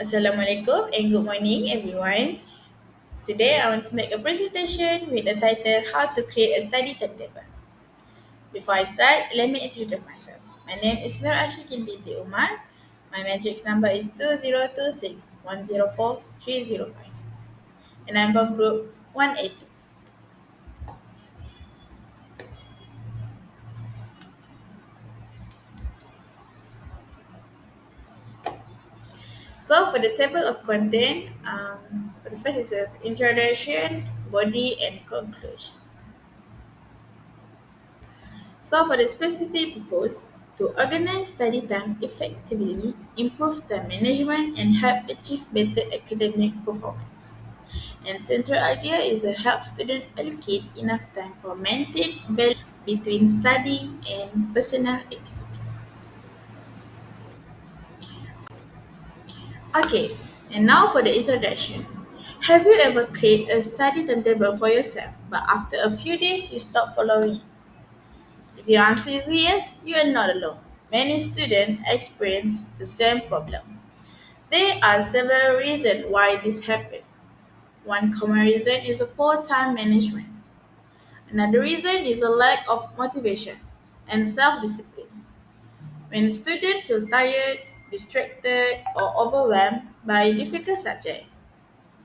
Assalamualaikum and good morning everyone. Today I want to make a presentation with the title How to Create a Study Timetable. Before I start, let me introduce myself. My name is Nur Ashikin binti Umar. My matrix number is 2026104305 and I'm from group 182. So for the table of content, for the first is an introduction, body and conclusion. So, for the specific purpose, to organize study time effectively, improve time management, and help achieve better academic performance. And central idea is to help students allocate enough time for maintain balance between studying and personal activity. Okay, and now for the introduction. Have you ever created a study timetable for yourself, but after a few days you stop following it? If your answer is yes, you are not alone. Many students experience the same problem. There are several reasons why this happens. One common reason is a poor time management. Another reason is a lack of motivation and self-discipline. When students feel tired, distracted, or overwhelmed by a difficult subject,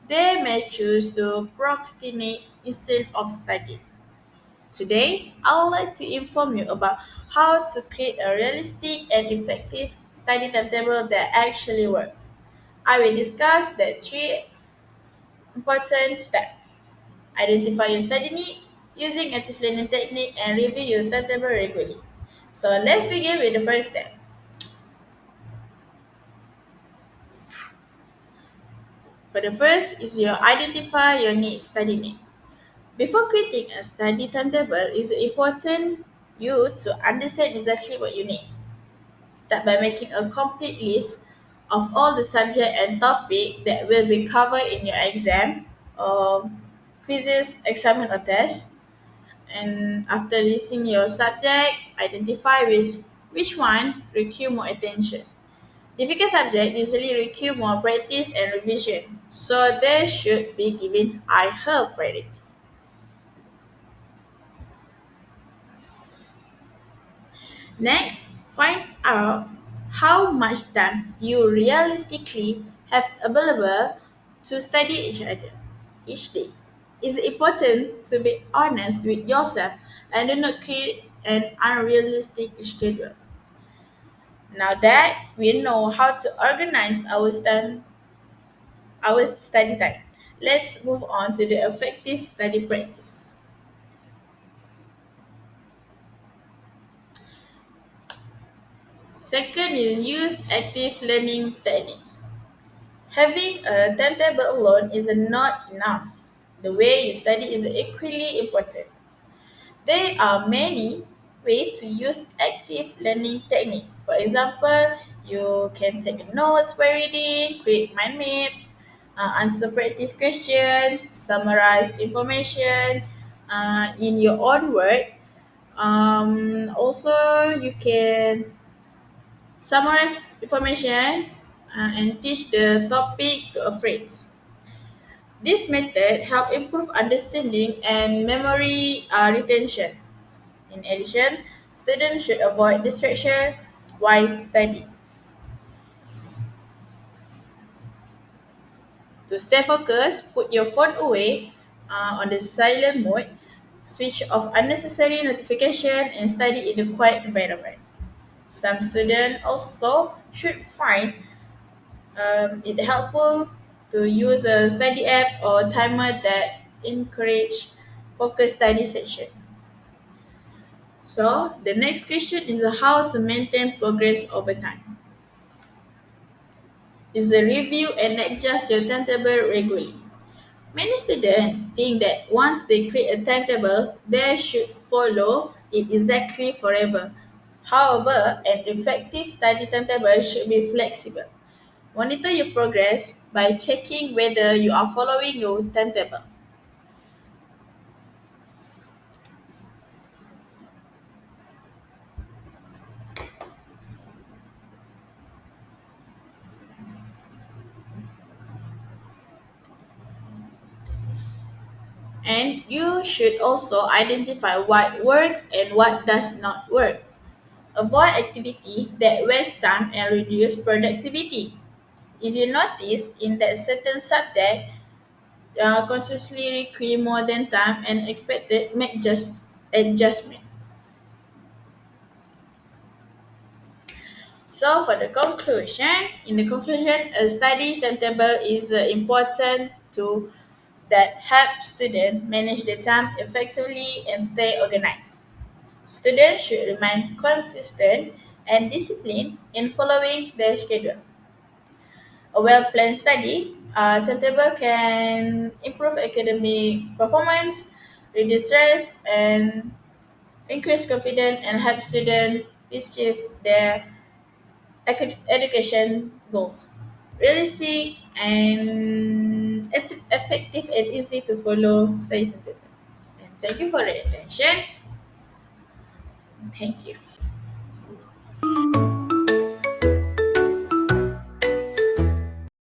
they may choose to procrastinate instead of studying. Today, I would like to inform you about how to create a realistic and effective study timetable that actually works. I will discuss the three important steps. Identify your study need using active learning technique and review your timetable regularly. So let's begin with the first step. For the first is your identify your need, study need. Before creating a study timetable, it's important you to understand exactly what you need. Start by making a complete list of all the subject and topic that will be covered in your exam, or quizzes, examen or test. And after listing your subject, identify which one require more attention. Difficult subject usually require more practice and revision, so they should be given higher priority. Next, find out how much time you realistically have available to study each day. It's important to be honest with yourself and do not create an unrealistic schedule. Now that we know how to organize our study time, let's move on to the effective study practice. Second is use active learning technique. Having a timetable alone is not enough. The way you study is equally important. There are many ways to use active learning technique. For example, you can take notes by reading, create mind map, answer practice question, summarize information in your own word. Also, you can summarize information and teach the topic to a friend. This method help improve understanding and memory retention. In addition, students should avoid distraction while studying. To stay focused, put your phone away on the silent mode, switch off unnecessary notification, and study in a quiet environment. Some students also should find it helpful to use a study app or timer that encourage focused study session. So the next question is how to maintain progress over time. Is a review and adjust your timetable regularly. Many students think that once they create a timetable, they should follow it exactly forever. However, an effective study timetable should be flexible. Monitor your progress by checking whether you are following your timetable. And you should also identify what works and what does not work. Avoid activity that waste time and reduce productivity. If you notice in that certain subject, consistently require more than time and expected, make just adjustment. So for the conclusion, in the conclusion, a study timetable is important to that help students manage their time effectively and stay organized. Students should remain consistent and disciplined in following their schedule. A well-planned study timetable can improve academic performance, reduce stress, and increase confidence and help students achieve their education goals. Realistic and effective and easy to follow study timetable. And thank you for the attention. Thank you.